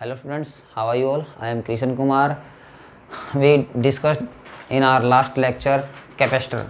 Hello students, how are you all? I am Krishan Kumar. We discussed in our last lecture capacitor.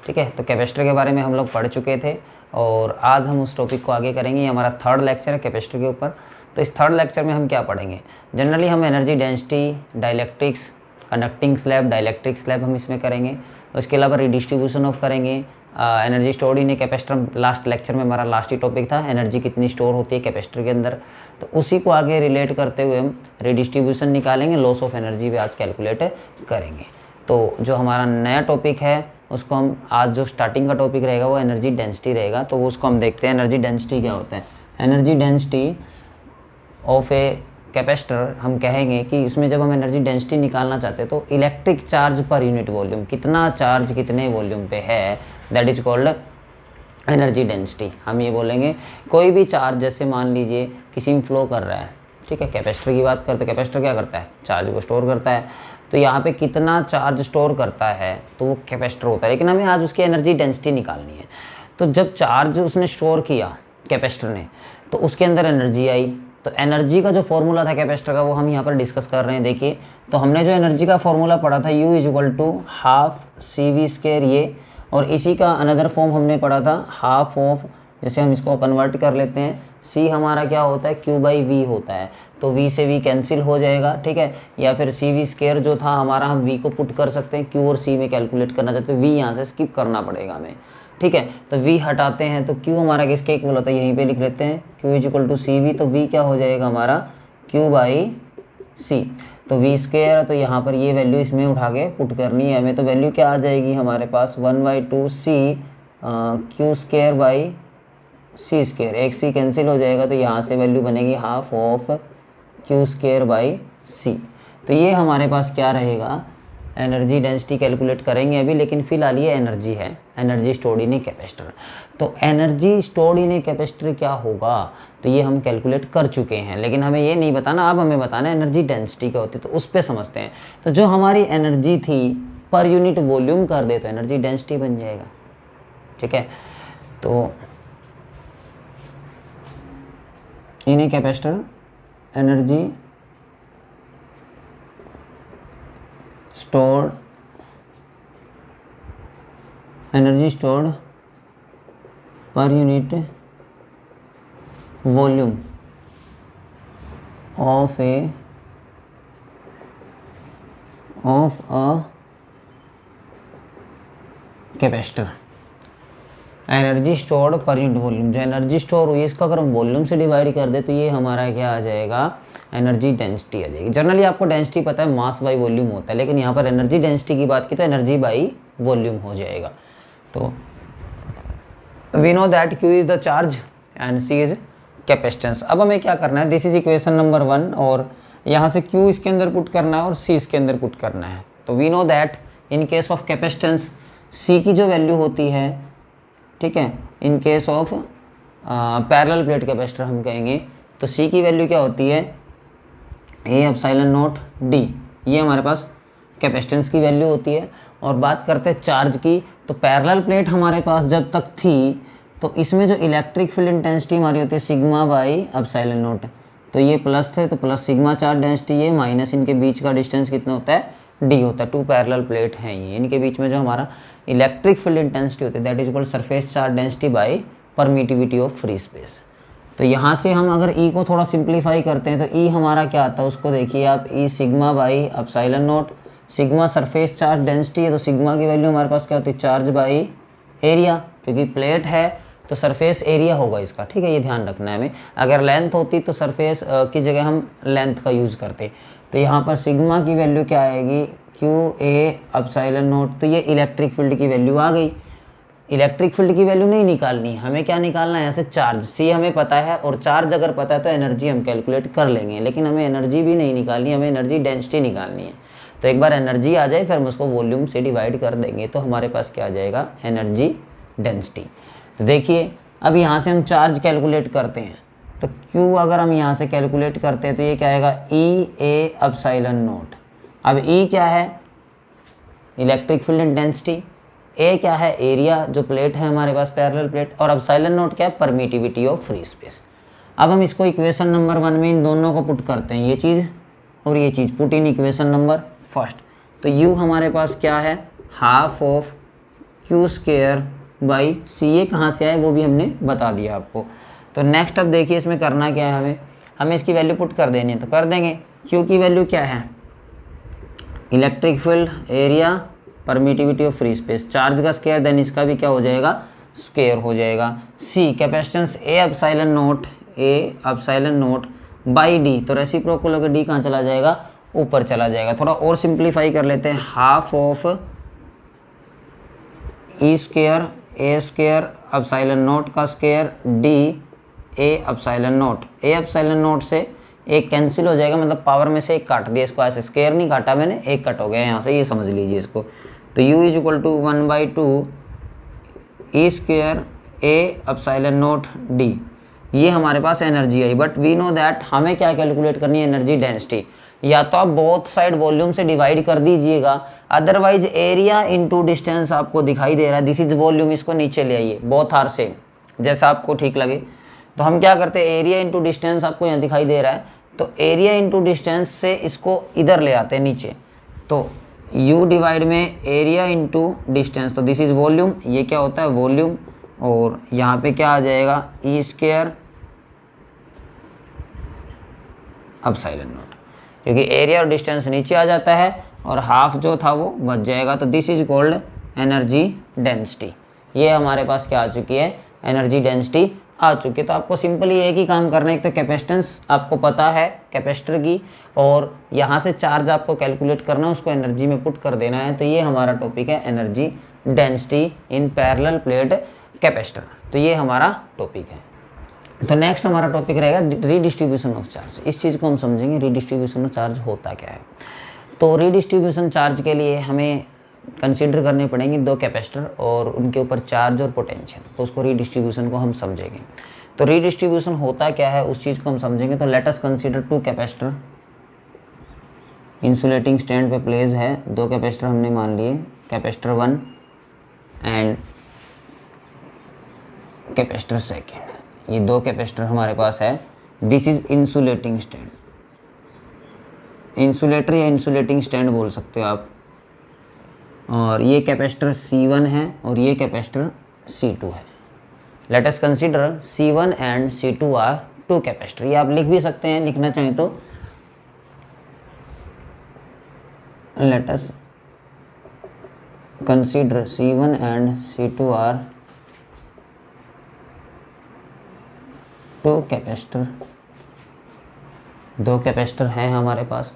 ठीक है, तो capacitor के बारे में हम लोग पढ़ चुके थे और आज हम उस टॉपिक को आगे करेंगे. ये हमारा थर्ड लेक्चर है कैपेसिटर के ऊपर. तो इस थर्ड लेक्चर में हम क्या पढ़ेंगे? जनरली हम energy density, dielectrics, conducting slab, dielectric slab हम इसमें करेंगे. उसके अलावा रिडिस्ट्रीब्यूशन ऑफ करेंगे. Energy stored in a capacitor, last lecture में हमारा लास्ट ही टॉपिक था, एनर्जी कितनी स्टोर होती है कैपेसिटर के अंदर. तो उसी को आगे रिलेट करते हुए हम रिडिस्ट्रीब्यूशन निकालेंगे, लॉस ऑफ एनर्जी भी आज कैलकुलेट करेंगे. तो जो हमारा नया टॉपिक है उसको हम आज जो स्टार्टिंग का टॉपिक रहेगा वो एनर्जी डेंसिटी रहेगा. तो उसको हम देखते हैं एनर्जी डेंसिटी क्या होता है. Energy density of a capacitor हम कहेंगे कि इसमें जब हम एनर्जी डेंसिटी निकालना चाहते हैं तो इलेक्ट्रिक चार्ज पर यूनिट वॉल्यूम, कितना चार्ज कितने वॉल्यूम पे है, that is called energy density. हम ये बोलेंगे कोई भी चार्ज, जैसे मान लीजिए किसी में फ्लो कर रहा है, ठीक है, कैपेसिटर की बात करते हैं. कैपेसिटर क्या करता है? चार्ज को स्टोर करता है. तो यहाँ पे कितना चार्ज स्टोर करता है तो वो कैपेसिटर होता है. लेकिन हमें आज उसकी एनर्जी डेंसिटी निकालनी है. तो जब चार्ज उसने स्टोर किया कैपेसिटर ने तो उसके अंदर एनर्जी आई. तो एनर्जी का जो फॉर्मूला था कैपेसिटर का वो हम यहाँ पर डिस्कस कर रहे हैं. देखिए, तो हमने जो एनर्जी का फॉर्मूला पढ़ा था U equal to half CV², ये, और इसी का अनदर फॉर्म हमने पढ़ा था हाफ ऑफ, जैसे हम इसको कन्वर्ट कर लेते हैं, C हमारा क्या होता है, Q/V होता है. तो V से V कैंसिल हो जाएगा, ठीक है. या फिर CV² जो था हमारा, हम V को पुट कर सकते हैं, Q और C में कैलकुलेट करना चाहते हैं, V यहाँ से स्किप करना पड़ेगा हमें, ठीक है. तो V हटाते हैं तो Q हमारा किसके इक्वल होता है, यहीं पे लिख लेते हैं, Q इक्वल टू CV. तो V क्या हो जाएगा हमारा, Q/C. तो V², तो यहाँ पर ये वैल्यू इसमें उठा के पुट करनी है हमें. तो वैल्यू क्या आ जाएगी हमारे पास, 1/2C Q²/C². एक C कैंसिल हो जाएगा तो यहाँ से वैल्यू बनेगी हाफ ऑफ Q²/C. तो ये हमारे पास क्या रहेगा, एनर्जी डेंसिटी कैलकुलेट करेंगे अभी. लेकिन फिलहाल ये एनर्जी है, energy stored in a capacitor. तो energy stored in a capacitor क्या होगा, तो ये हम कैलकुलेट कर चुके हैं. लेकिन हमें ये नहीं बताना, अब हमें बताना एनर्जी डेंसिटी क्या होती है. तो उस पर समझते हैं. तो जो हमारी एनर्जी थी पर यूनिट वॉल्यूम कर दे तो एनर्जी डेंसिटी बन जाएगा, ठीक है. तो in a capacitor energy stored per unit volume of a capacitor. Energy stored per unit volume, जो एनर्जी स्टोर हुई इसको अगर हम वॉल्यूम से डिवाइड कर दे तो ये हमारा क्या आ जाएगा, एनर्जी डेंसिटी आ जाएगी. जनरली आपको डेंसिटी पता है मास बाई वॉल्यूम होता है, लेकिन यहाँ पर एनर्जी डेंसिटी की बात की तो एनर्जी बाई वॉल्यूम हो जाएगा. तो we know that Q is the charge and C is capacitance. अब हमें क्या करना है, दिस इज इक्वेशन नंबर 1, और यहाँ से Q इसके अंदर पुट करना है और C इसके अंदर पुट करना है. तो we know that in case of capacitance C की जो वैल्यू होती है, ठीक है, in case of parallel plate capacitor हम कहेंगे तो C की वैल्यू क्या होती है, A/0 D. ये हमारे पास कैपेसिटेंस की वैल्यू होती है. और बात करते हैं चार्ज की, तो पैरेलल प्लेट हमारे पास जब तक थी तो इसमें जो इलेक्ट्रिक फील्ड इंटेंसिटी हमारी होती है σ/ε0. तो ये प्लस थे तो प्लस सिग्मा चार्ज डेंसिटी, ये माइनस, इनके बीच का डिस्टेंस कितना होता है, D होता है. टू पैरेलल प्लेट हैं ये, इनके बीच में जो हमारा इलेक्ट्रिक फील्ड इंटेंसिटी होती है that is equal surface charge density bye permittivity of free space. तो यहाँ से हम अगर E को थोड़ा सिंप्लीफाई करते हैं तो E हमारा क्या आता है उसको देखिए आप, E σ/ε0. Sigma surface charge density है तो सिग्मा की वैल्यू हमारे पास क्या होती है, चार्ज बाई एरिया, क्योंकि प्लेट है तो सरफेस एरिया होगा इसका, ठीक है. ये ध्यान रखना है हमें. अगर लेंथ होती तो सरफेस की जगह हम लेंथ का यूज़ करते. तो यहाँ पर सिग्मा की वैल्यू क्या आएगी, Q/ε0. तो ये इलेक्ट्रिक फील्ड की वैल्यू आ गई. इलेक्ट्रिक फील्ड की वैल्यू नहीं निकालनी, हमें क्या निकालना है, ऐसे चार्ज C हमें पता है और चार्ज अगर पता है तो एनर्जी हम कैलकुलेट कर लेंगे. लेकिन हमें एनर्जी भी नहीं निकालनी, हमें एनर्जी डेंसिटी निकालनी है. तो एक बार एनर्जी आ जाए फिर हम उसको वॉल्यूम से डिवाइड कर देंगे तो हमारे पास क्या आ जाएगा, एनर्जी डेंसिटी. तो देखिए अब यहाँ से हम चार्ज कैलकुलेट करते हैं. तो Q अगर हम यहाँ से कैलकुलेट करते हैं तो ये क्या आएगा, E/ε0. अब E क्या है, इलेक्ट्रिक फील्ड इंटेंसिटी, A क्या है, एरिया जो प्लेट है हमारे पास पैरेलल प्लेट, और ε0 क्या है, परमिटिविटी ऑफ फ्री स्पेस. अब हम इसको इक्वेशन नंबर 1 में इन दोनों को पुट करते हैं, ये चीज़ और ये चीज़, put in equation number first. तो u हमारे पास क्या है, half of q square by c। ये कहाँ से आए वो भी हमने बता दिया आपको। तो नेक्स्ट अब देखिए इसमें करना क्या है, हमें इसकी वैल्यू पुट कर देनी है, तो कर देंगे। q की वैल्यू क्या है, electric field, area, permittivity of free space, charge का स्क्वायर, देन इसका भी क्या हो जाएगा, स्क्वायर हो जाएगा। c capacitance A epsilon note by D, तो रेसिप्रोकल होकर डी कहाँ चला जाएगा, ऊपर चला जाएगा। थोड़ा और सिंप्लीफाई कर लेते हैं, half of e square a square epsilon naught का square d a epsilon naught से एक कैंसिल हो जाएगा, मतलब पावर में से एक काट दिया, इसको ऐसे स्क्वायर नहीं काटा मैंने, एक कट हो गया यहाँ से, ये समझ लीजिए इसको। तो u is equal to 1/2 e square a epsilon naught d, ये हमारे पास एनर्जी आई। बट वी नो दैट हमें क्या कैलकुलेट करनी है, एनर्जी डेंसिटी। या तो आप बोथ साइड वॉल्यूम से डिवाइड कर दीजिएगा, अदरवाइज एरिया इनटू डिस्टेंस आपको दिखाई दे रहा है, दिस इज वॉल्यूम, इसको नीचे ले आइए, बोथ आर सेम, जैसा आपको ठीक लगे। तो हम क्या करते हैं, एरिया इंटू डिस्टेंस आपको यहाँ दिखाई दे रहा है, तो एरिया इंटू डिस्टेंस से इसको इधर ले आते हैं नीचे। तो u डिवाइड में एरिया इंटू डिस्टेंस, तो दिस इज वॉल्यूम, ये क्या होता है वॉल्यूम, और यहाँ पे क्या आ जाएगा, ई स्क्वायर एप्सिलॉन नोट, क्योंकि एरिया और डिस्टेंस नीचे आ जाता है और हाफ जो था वो बच जाएगा। तो this is called energy density. ये हमारे पास क्या आ चुकी है, एनर्जी डेंसिटी आ चुकी है। तो आपको सिंपली एक ही काम करना है, एक तो कैपेसिटेंस आपको पता है कैपेसिटर की, और यहाँ से चार्ज आपको कैलकुलेट करना है, उसको एनर्जी में पुट कर देना है। तो ये हमारा टॉपिक है energy density in parallel plate capacitor. तो ये हमारा टॉपिक है। तो नेक्स्ट हमारा टॉपिक रहेगा रीडिस्ट्रीब्यूशन ऑफ चार्ज। इस चीज़ को हम समझेंगे, रीडिस्ट्रीब्यूशन ऑफ चार्ज होता क्या है। तो रीडिस्ट्रीब्यूशन चार्ज के लिए हमें कंसीडर करने पड़ेंगे दो कैपेसिटर और उनके ऊपर चार्ज और पोटेंशियल, तो उसको रीडिस्ट्रीब्यूशन को हम समझेंगे। तो रीडिस्ट्रीब्यूशन होता क्या है उस चीज़ को हम समझेंगे। तो let us consider two capacitor, insulating stand पे प्लेस है, दो कैपेसिटर हमने मान लिए, कैपेसिटर 1 एंड कैपेसिटर 2। ये दो कैपेसिटर हमारे पास है। This is insulating stand, insulator या इंसुलेटिंग स्टैंड बोल सकते हो आप। और ये कैपेसिटर C1 है और ये कैपेसिटर C2 है। Let us consider C1 and C2 are two capacitor. ये आप लिख भी सकते हैं, लिखना चाहें तो। Let us consider C1 and C2 are two capacitor. दो कैपेसिटर हैं हमारे पास,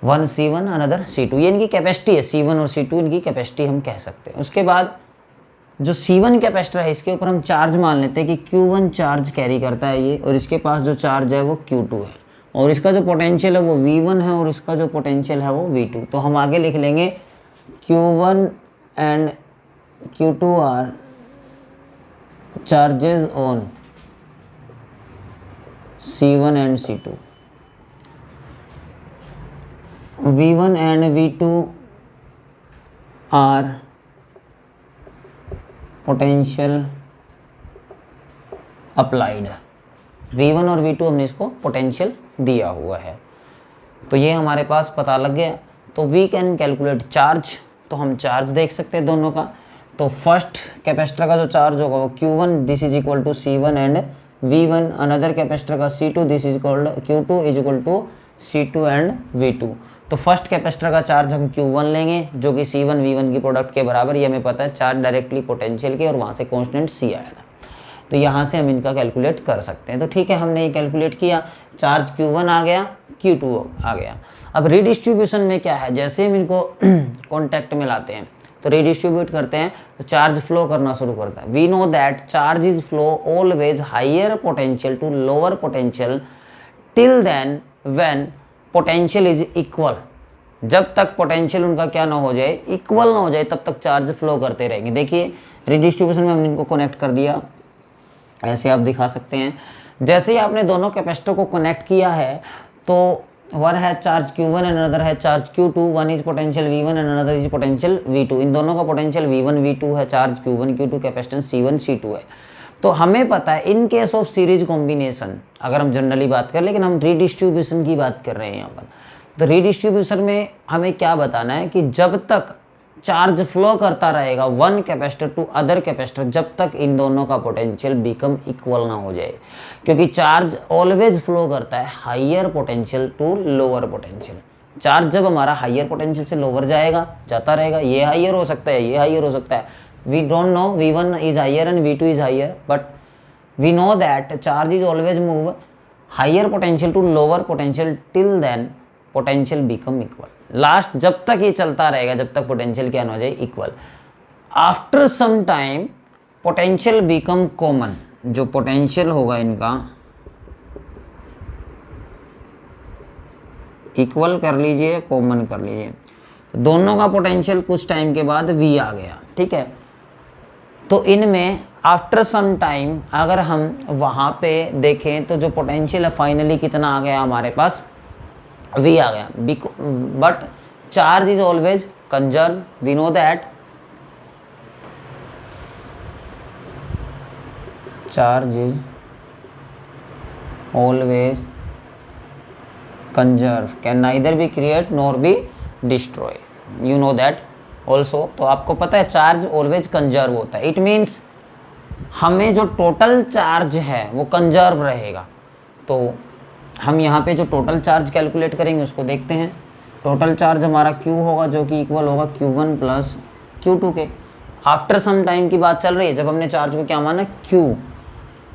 वन C1 अनदर C2, ये इनकी कैपेसिटी है, C1 और C2 इनकी कैपेसिटी हम कह सकते हैं। उसके बाद जो C1 कैपेसिटर है इसके ऊपर हम चार्ज मान लेते हैं कि Q1 चार्ज कैरी करता है ये, और इसके पास जो चार्ज है वो Q2 है, और इसका जो पोटेंशियल है वो V1 है और इसका जो पोटेंशियल है वो V2। तो हम आगे लिख लेंगे Q1 and Q2 are charges on C1 and C2, V1 and V2 are potential applied। V1 और V2 हमने इसको पोटेंशियल दिया हुआ है। तो ये हमारे पास पता लग गया। तो वी कैन कैलकुलेट चार्ज, तो हम चार्ज देख सकते हैं दोनों का। तो फर्स्ट कैपेसिटर का जो चार्ज होगा वो Q1, this is equal to C1 and V1, another capacitor का C2, this is called Q2 is equal to C2 and V2। तो फर्स्ट कैपेसिटर का चार्ज हम Q1 लेंगे जो कि C1 V1 की प्रोडक्ट के बराबर, ये हमें पता है चार्ज डायरेक्टली पोटेंशियल के, और वहाँ से कांस्टेंट C आया था। तो यहाँ से हम इनका कैलकुलेट कर सकते हैं। तो ठीक है, हमने ये कैलकुलेट किया, चार्ज Q1 आ गया, Q2 आ गया। अब रीडिस्ट्रीब्यूशन में क्या है, जैसे हम इनको कॉन्टैक्ट में लाते हैं तो रीडिस्ट्रीब्यूट करते हैं तो चार्ज फ्लो करना शुरू करता है। We know that charge is flow always higher potential to lower potential till then when potential is equal. जब तक पोटेंशियल उनका क्या ना हो जाए, इक्वल ना हो जाए, तब तक चार्ज फ्लो करते रहेंगे। देखिए रीडिस्ट्रीब्यूशन में हमने इनको कनेक्ट कर दिया, ऐसे आप दिखा सकते हैं। जैसे ही आपने दोनों कैपेसिटर को कनेक्ट किया है तो वन है चार्ज Q1 एंड अनदर है charge Q2, one is potential V1 and another is potential V2। इन दोनों का पोटेंशियल V1 V2 है, charge Q1 Q2, capacitance C1 C2 है। तो हमें पता है in case of series combination, अगर हम जनरली बात करें, लेकिन हम रीडिस्ट्रीब्यूशन की बात कर रहे हैं यहाँ पर। तो रीडिस्ट्रीब्यूशन में हमें क्या बताना है कि जब तक चार्ज फ्लो करता रहेगा one capacitor to other capacitor, जब तक इन दोनों का पोटेंशियल बिकम इक्वल ना हो जाए, क्योंकि चार्ज ऑलवेज फ्लो करता है higher potential to lower potential. Charge जब हमारा हाइयर पोटेंशियल से लोअर जाएगा, जाता रहेगा, ये हाइयर हो सकता है, ये हाइयर हो सकता है, we don't know V1 is higher and V2 is higher, but we know that charge is always move higher potential to lower potential till then potential become equal. Last जब तक ये चलता रहेगा, जब तक पोटेंशियल क्या ना हो जाए, equal. After some time potential become common, जो पोटेंशियल होगा इनका इक्वल कर लीजिए, कॉमन कर लीजिए, तो दोनों का पोटेंशियल कुछ टाइम के बाद V आ गया, ठीक है। तो इनमें आफ्टर सम टाइम अगर हम वहाँ पे देखें तो जो पोटेंशियल है फाइनली कितना आ गया हमारे पास, V आ गया। But charge is always conserve, we know that charge is always conserve, can neither be create nor be destroy, you know that also. तो आपको पता है चार्ज ऑलवेज कंजर्व होता है, इट मीन्स हमें जो टोटल चार्ज है वो कंजर्व रहेगा। तो हम यहाँ पे जो टोटल चार्ज कैलकुलेट करेंगे उसको देखते हैं। टोटल चार्ज हमारा Q होगा जो कि इक्वल होगा Q1 प्लस Q2 के। आफ्टर सम टाइम की बात चल रही है, जब हमने चार्ज को क्या माना, Q,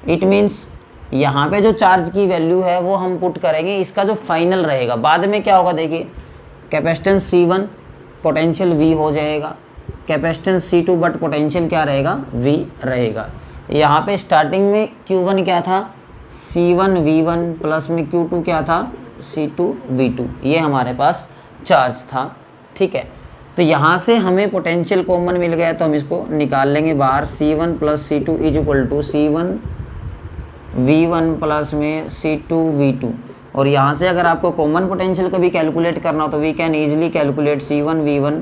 इट मीन्स यहाँ पे जो चार्ज की वैल्यू है वो हम पुट करेंगे, इसका जो फाइनल रहेगा बाद में क्या होगा, देखिए कैपेसिटेंस C1 पोटेंशियल V हो जाएगा, कैपेसिटेंस C2 बट पोटेंशियल क्या रहेगा, V रहेगा। यहाँ पे स्टार्टिंग में Q1 क्या था, C1 V1 प्लस में Q2 क्या था, C2 V2, ये हमारे पास चार्ज था, ठीक है। तो यहाँ से हमें पोटेंशियल कॉमन मिल गया तो हम इसको निकाल लेंगे बाहर, C1 plus C2 is equal to C1 V1 plus में C2 V2। और यहाँ से अगर आपको कॉमन पोटेंशियल का भी कैलकुलेट करना हो तो we can easily calculate C1 V1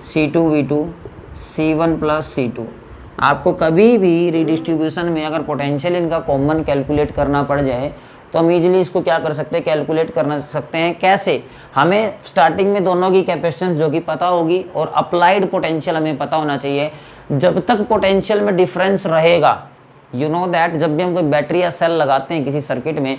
C2 V2 C1 plus C2। आपको कभी भी रिडिस्ट्रीब्यूशन में अगर पोटेंशियल इनका कॉमन कैलकुलेट करना पड़ जाए तो हम इजीली इसको क्या कर सकते हैं, कैलकुलेट कर सकते हैं। कैसे, हमें स्टार्टिंग में दोनों की कैपेसिटेंस जो कि पता होगी और अप्लाइड पोटेंशियल हमें पता होना चाहिए। जब तक पोटेंशियल में डिफरेंस रहेगा, यू नो दैट जब भी हम कोई बैटरी या सेल लगाते हैं किसी सर्किट में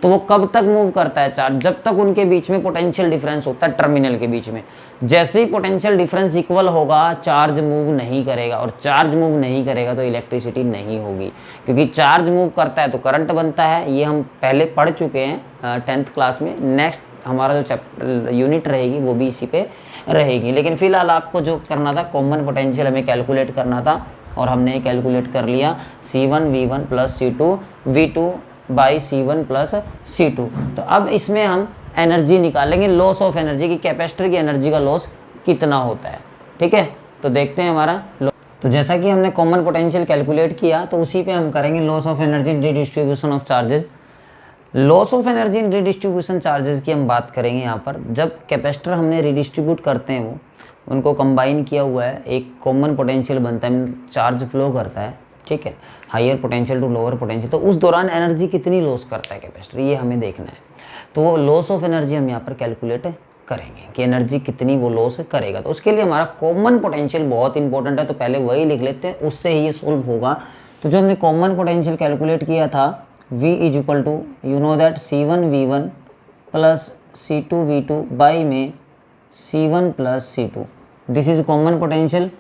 तो वो कब तक मूव करता है चार्ज, जब तक उनके बीच में पोटेंशियल डिफरेंस होता है टर्मिनल के बीच में। जैसे ही पोटेंशियल डिफरेंस इक्वल होगा चार्ज मूव नहीं करेगा, और चार्ज मूव नहीं करेगा तो इलेक्ट्रिसिटी नहीं होगी, क्योंकि चार्ज मूव करता है तो करंट बनता है। ये हम पहले पढ़ चुके हैं 10th क्लास में। नेक्स्ट हमारा जो चैप्टर यूनिट रहेगी वो भी इसी पे रहेगी, लेकिन फिलहाल आपको जो करना था कॉमन पोटेंशियल हमें कैलकुलेट करना था और हमने कैलकुलेट कर लिया C1 V1 plus C2 V2 by C1 plus C2। तो अब इसमें हम एनर्जी निकालेंगे, लॉस ऑफ एनर्जी की, कैपेसिटर की एनर्जी का लॉस कितना होता है, ठीक है। तो देखते हैं हमारा तो जैसा कि हमने कॉमन पोटेंशियल कैलकुलेट किया तो उसी पे हम करेंगे loss of energy in redistribution of charges. Loss of energy in redistribution charges की हम बात करेंगे यहाँ पर। जब कैपेसिटर हमने रिडिस्ट्रीब्यूट करते हैं वो उनको कंबाइन किया हुआ है, एक कॉमन पोटेंशियल बनता है, चार्ज फ्लो करता है, ठीक है, higher potential to lower potential. तो उस दौरान एनर्जी कितनी लॉस करता है कैपेसिटर, ये हमें देखना है। तो वो लॉस ऑफ एनर्जी हम यहाँ पर कैलकुलेट करेंगे कि एनर्जी कितनी वो लॉस करेगा। तो उसके लिए हमारा कॉमन पोटेंशियल बहुत इंपॉर्टेंट है, तो पहले वही लिख लेते हैं, उससे ही ये सोल्व होगा। तो जो हमने कॉमन पोटेंशियल कैलकुलेट किया था V is equal to, you know that C1 V1 plus C2 V2 by में C1 plus C2, this is common potential,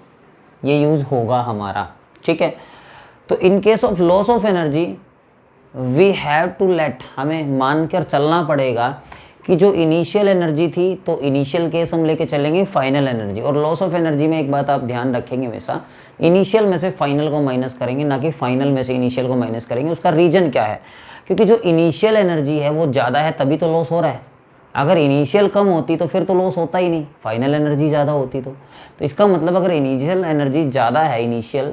ये यूज़ होगा हमारा, ठीक है। तो in case of loss of energy we have to let, हमें मानकर चलना पड़ेगा कि जो इनिशियल एनर्जी थी तो इनिशियल केस हम लेके चलेंगे फाइनल एनर्जी। और लॉस ऑफ एनर्जी में एक बात आप ध्यान रखेंगे, हमेशा इनिशियल में से फाइनल को माइनस करेंगे, ना कि फाइनल में से इनिशियल को माइनस करेंगे। उसका रीजन क्या है, क्योंकि जो इनिशियल एनर्जी है वो ज़्यादा है तभी तो लॉस हो रहा है। अगर इनिशियल कम होती तो फिर तो लॉस होता ही नहीं, फाइनल एनर्जी ज़्यादा होती तो इसका मतलब अगर इनिशियल एनर्जी ज़्यादा है, इनिशियल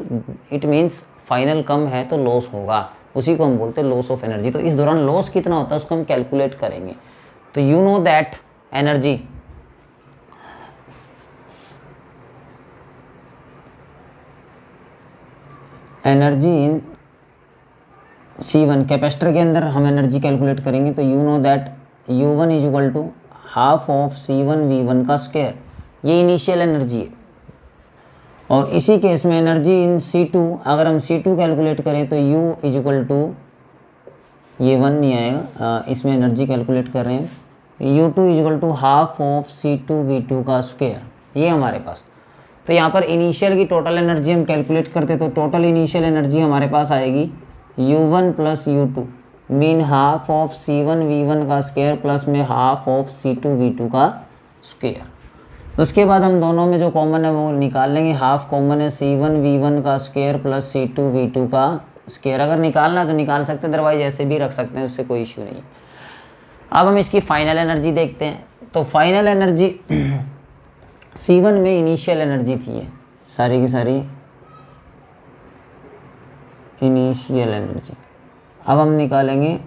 इट मीन्स फाइनल कम है तो लॉस होगा, उसी को हम बोलते हैं लॉस ऑफ एनर्जी। तो इस दौरान लॉस कितना होता है उसको हम कैलकुलेट करेंगे। तो you know that energy in C1 capacitor के अंदर हम एनर्जी कैलकुलेट करेंगे तो you know that U1 is equal to half of C1 V1 का स्क्वायर, ये इनिशियल एनर्जी है। और इसी केस में एनर्जी इन C2, अगर हम C2 कैलकुलेट करें तो U इज इक्वल टू, ये 1 नहीं आएगा, इसमें एनर्जी कैलकुलेट कर रहे हैं, U2 is equal to half of C2 V2 का स्क्वायर, ये हमारे पास। तो यहाँ पर इनिशियल की टोटल एनर्जी हम कैलकुलेट करते तो टोटल इनिशियल एनर्जी हमारे पास आएगी U1 plus U2 mean half of C1 V1 का स्क्वायर प्लस में हाफ ऑफ C2 V2 का स्क्वायर। उसके बाद हम दोनों में जो कॉमन है वो निकाल लेंगे, हाफ कॉमन है C1 V1 का स्क्वायर प्लस C2 V2 का स्क्वायर। अगर निकालना तो निकाल सकते हैं, अदरवाइज ऐसे भी रख सकते हैं, उससे कोई इश्यू नहीं। अब हम इसकी फाइनल एनर्जी देखते हैं। तो फाइनल एनर्जी C1 में इनिशियल एनर्जी थी, ये सारी की सारी इनिशियल एनर्जी। अब हम निकालेंगे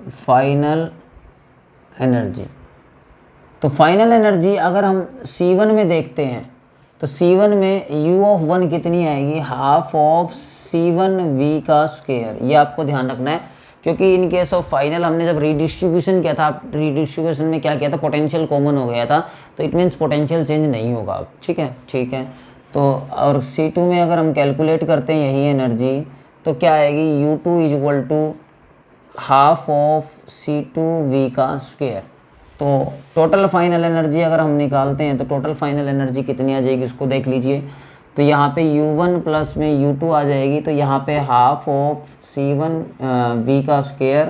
फाइनल एनर्जी। तो फाइनल एनर्जी अगर हम C1 में देखते हैं तो C1 में U(1) कितनी आएगी, हाफ ऑफ C1 V का स्क्वायर। ये आपको ध्यान रखना है, क्योंकि इन केस ऑफ फाइनल हमने जब रीडिस्ट्रीब्यूशन किया था, रीडिस्ट्रीब्यूशन में क्या किया था, पोटेंशियल कॉमन हो गया था, तो इट मीन्स पोटेंशियल चेंज नहीं होगा अब। ठीक है, ठीक है। तो और C2 में अगर हम कैलकुलेट करते हैं यही एनर्जी तो क्या आएगी, U2 is equal to half of C2 V का स्क्वायर। तो टोटल फाइनल एनर्जी अगर हम निकालते हैं तो टोटल फाइनल एनर्जी कितनी आ जाएगी उसको देख लीजिए। तो यहाँ पे U1 प्लस में U2 आ जाएगी, तो यहाँ पे हाफ ऑफ C1 V का स्क्वायर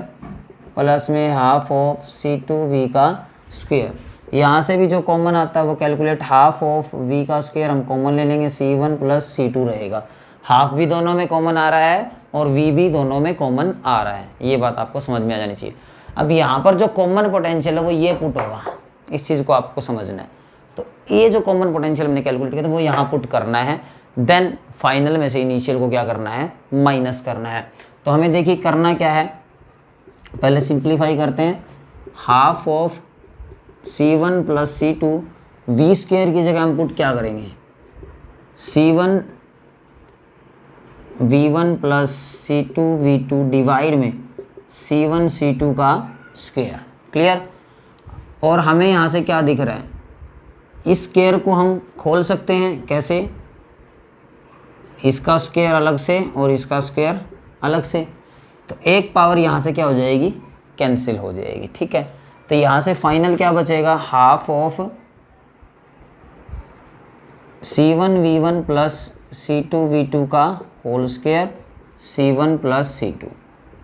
प्लस में हाफ ऑफ C2 V का स्क्वायर। यहाँ से भी जो कॉमन आता है वो कैलकुलेट, हाफ ऑफ V का स्क्वायर हम कॉमन ले लेंगे, C1 प्लस C2 रहेगा। हाफ भी दोनों में कॉमन आ रहा है और V भी दोनों में कॉमन आ रहा है, ये बात आपको समझ में आ जानी चाहिए। अब यहाँ पर जो कॉमन पोटेंशियल है वो ये पुट होगा, इस चीज़ को आपको समझना है। तो ये जो कॉमन पोटेंशियल हमने कैलकुलेट किया था वो यहाँ पुट करना है, देन फाइनल में से इनिशियल को क्या करना है, माइनस करना है। तो हमें देखिए करना क्या है, पहले सिंप्लीफाई करते हैं। Half of C1 plus C2 V square की जगह हम पुट क्या करेंगे, C1 V1 plus C2 V2 divide में C1 C2 का स्क्वायर। क्लियर। और हमें यहाँ से क्या दिख रहा है, इस स्क्वायर को हम खोल सकते हैं, कैसे, इसका स्क्वायर अलग से और इसका स्क्वायर अलग से, तो एक पावर यहाँ से क्या हो जाएगी, कैंसिल हो जाएगी। ठीक है, तो यहाँ से फाइनल क्या बचेगा, half of C1 V1 plus C2 V2 का whole square C1 plus C2,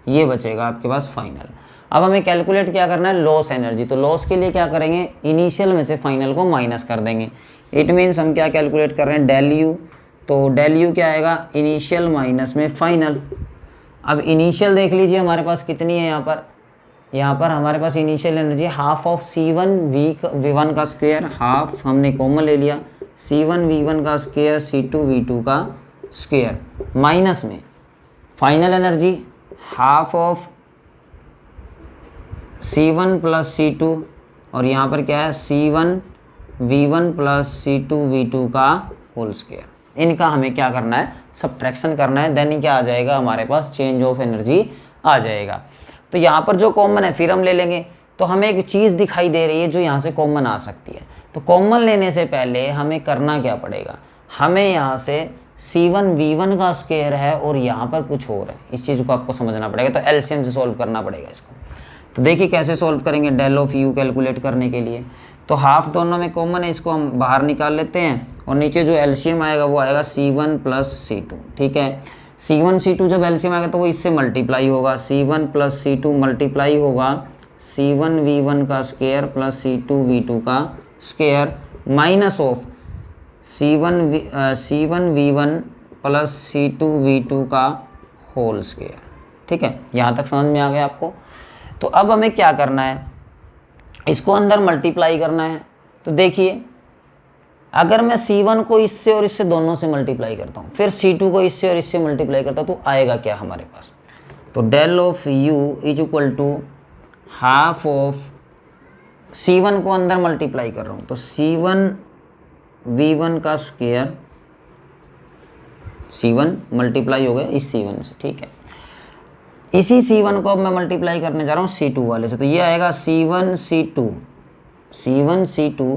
ये बचेगा आपके पास फाइनल। अब हमें कैलकुलेट क्या करना है, लॉस एनर्जी। तो लॉस के लिए क्या करेंगे, इनिशियल में से फाइनल को माइनस कर देंगे। इट मीन्स हम क्या कैलकुलेट कर रहे हैं, डेल यू। तो डेल यू क्या आएगा, इनिशियल माइनस में फाइनल। अब इनिशियल देख लीजिए हमारे पास कितनी है, यहाँ पर हमारे पास initial energy half of C1 V1 का स्क्वायर, हाफ हमने कॉमन ले लिया, C1 V1 का स्क्वायर C2 V2 का स्क्वायर, माइनस में final energy half of C1 plus C2, और यहाँ पर क्या है, C1 V1 plus C2 V2 का होल स्क्वायर। इनका हमें क्या करना है, सब्ट्रैक्शन करना है, देन क्या आ जाएगा हमारे पास, चेंज ऑफ एनर्जी आ जाएगा। तो यहाँ पर जो कॉमन है फिर हम ले लेंगे। तो हमें एक चीज़ दिखाई दे रही है जो यहाँ से कॉमन आ सकती है। तो कॉमन लेने से पहले हमें करना क्या पड़ेगा, हमें यहाँ से C1 V1 का स्क्वायर है और यहाँ पर कुछ और है, इस चीज़ को आपको समझना पड़ेगा। तो एलसीएम से सॉल्व करना पड़ेगा इसको। तो देखिए कैसे सॉल्व करेंगे, डेल ऑफ यू कैलकुलेट करने के लिए। तो हाफ दोनों में कॉमन है, इसको हम बाहर निकाल लेते हैं और नीचे जो एलसीएम आएगा वो आएगा C1 प्लस C2। ठीक है, C1 C2 जब एलसीएम आएगा तो वो इससे मल्टीप्लाई होगा, C1 प्लस C2 मल्टीप्लाई होगा C1 V1 का स्क्वायर प्लस C2 V2 का square minus of C1 V1 plus C2 V2 का होल स्क्वायर। ठीक है, यहाँ तक समझ में आ गया आपको। तो अब हमें क्या करना है, इसको अंदर मल्टीप्लाई करना है। तो देखिए अगर मैं C1 को इससे और इससे दोनों से मल्टीप्लाई करता हूँ, फिर C2 को इससे और इससे मल्टीप्लाई करता हूँ, तो आएगा क्या हमारे पास, तो del of U is equal to half of C1 को अंदर मल्टीप्लाई कर रहा हूँ, तो C1 V1 का स्क्वायर, C1 मल्टीप्लाई हो गया इस C1 से। ठीक है, इसी C1 को अब मैं मल्टीप्लाई करने जा रहा हूँ C2 वाले से, तो ये आएगा C1 C2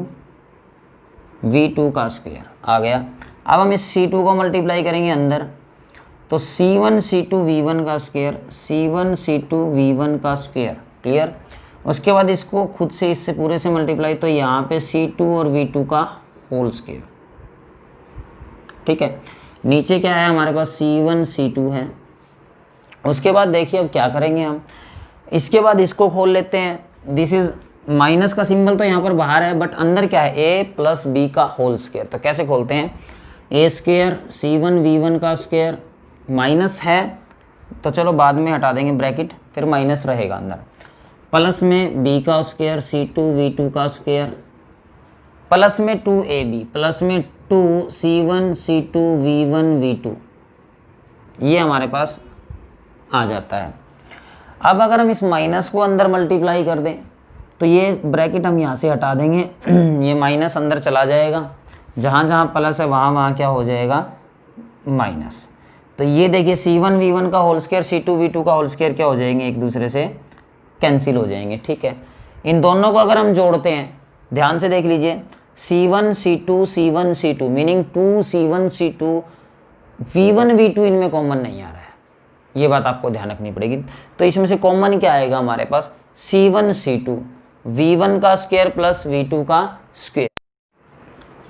V2 का स्क्वायर आ गया। अब हम इस C2 को मल्टीप्लाई करेंगे अंदर, तो C1 C2 V1 का स्क्वायर, C1 C2 V1 का स्क्वायर, क्लियर। उसके बाद इसको खुद से इससे पूरे से मल्टीप्लाई, तो यहाँ पे C2 और V2 का होल स्क्वायर, ठीक है। नीचे क्या है हमारे पास C1 C2 है। उसके बाद देखिए अब क्या करेंगे हम, इसके बाद इसको खोल लेते हैं। दिस इज माइनस का सिंबल तो यहाँ पर बाहर है, बट अंदर क्या है a प्लस बी का होल स्क्वायर। तो कैसे खोलते हैं, a स्क्वायर C1 V1 का स्क्वायर माइनस है, तो चलो बाद में हटा देंगे ब्रैकेट, फिर माइनस रहेगा अंदर, प्लस में b का स्क्वायर C2 V2 का स्क्वायर, प्लस में 2ab, प्लस में 2 C1 C2 V1 V2, ये हमारे पास आ जाता है। अब अगर हम इस माइनस को अंदर मल्टीप्लाई कर दें, तो ये ब्रैकेट हम यहाँ से हटा देंगे, ये माइनस अंदर चला जाएगा, जहाँ जहाँ प्लस है वहाँ वहाँ क्या हो जाएगा, माइनस। तो ये देखिए C1 V1 का होल स्क्वायर C2 V2 का होल स्क्वायर क्या हो जाएंगे, एक दूसरे से कैंसिल हो जाएंगे, ठीक है। इन दोनों को अगर हम जोड़ते हैं, ध्यान से देख लीजिए, C1 C2 meaning 2 C1 C2 V1 V2 इनमें कॉमन नहीं आ रहा है, ये बात आपको ध्यान रखनी पड़ेगी। तो इसमें से कॉमन क्या आएगा हमारे पास, C1 C2 V1 का स्क्वायर प्लस V2 का स्क्वायर।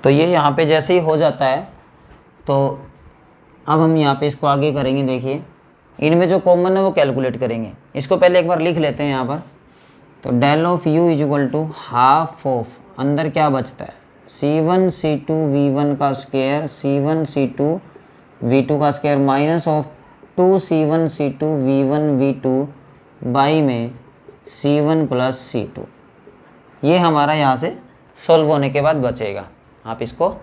तो ये यहाँ पे जैसे ही हो जाता है, तो अब हम यहाँ पे इसको आगे करेंगे। देखिए इनमें जो कॉमन है वो कैलकुलेट करेंगे। इसको पहले एक बार लिख लेते हैं यहाँ पर, तो del of u is equal to half of, अंदर क्या बचता है, C1 C2 V1 का स्क्वायर C1 C2 V2 का square minus of 2 C1 C2 V1 V2 by में C1 प्लस C2। ये हमारा यहाँ से सॉल्व होने के बाद बचेगा, आप इसको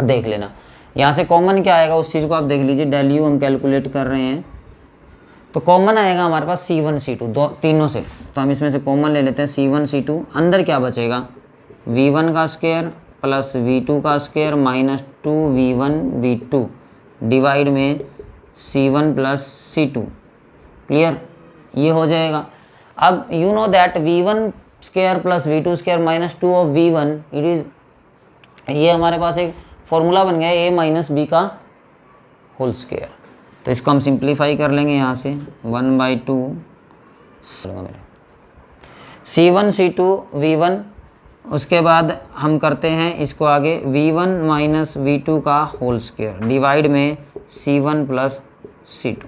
देख लेना। यहाँ से कॉमन क्या आएगा उस चीज़ को आप देख लीजिए, डेल यू हम कैलकुलेट कर रहे हैं, तो कॉमन आएगा हमारे पास C1 C2 दो तीनों से, तो हम इसमें से कॉमन ले लेते हैं C1 C2। अंदर क्या बचेगा, V1 का स्क्वायर प्लस V2 का square minus 2 V1 V2 divide में C1 प्लस C2, क्लियर, ये हो जाएगा। अब you know that V1 square plus V2 square minus 2 of V1 it is, ये हमारे पास एक फॉर्मूला बन गया a माइनस बी का होल स्क्वायर। तो इसको हम सिंप्लीफाई कर लेंगे यहाँ से 1/2 C1 C2 V1। उसके बाद हम करते हैं इसको आगे V1 माइनस V2 का होल स्क्वायर डिवाइड में C1 प्लस C2।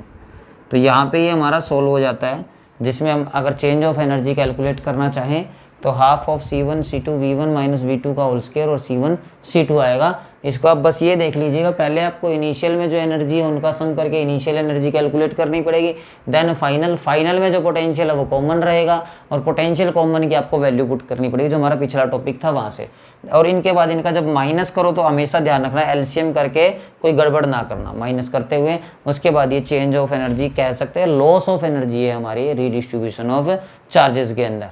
तो यहाँ पे ये हमारा सोल्व हो जाता है, जिसमें हम अगर चेंज ऑफ एनर्जी कैलकुलेट करना चाहें तो half of C1 C2 V1 minus V2 का होल स्क्वायर और C1 C2 आएगा। इसको आप बस ये देख लीजिएगा, पहले आपको इनिशियल में जो एनर्जी है उनका सम करके इनिशियल एनर्जी कैलकुलेट करनी पड़ेगी, देन फाइनल में जो पोटेंशियल है वो कॉमन रहेगा, और पोटेंशियल कॉमन की आपको वैल्यू पुट करनी पड़ेगी, जो हमारा पिछला टॉपिक था वहाँ से। और इनके बाद इनका जब माइनस करो तो हमेशा ध्यान रखना एलसीएम करके कोई गड़बड़ ना करना माइनस करते हुए। उसके बाद ये चेंज ऑफ एनर्जी कह सकते हैं, लॉस ऑफ एनर्जी है हमारी रीडिस्ट्रीब्यूशन ऑफ चार्जेस के अंदर।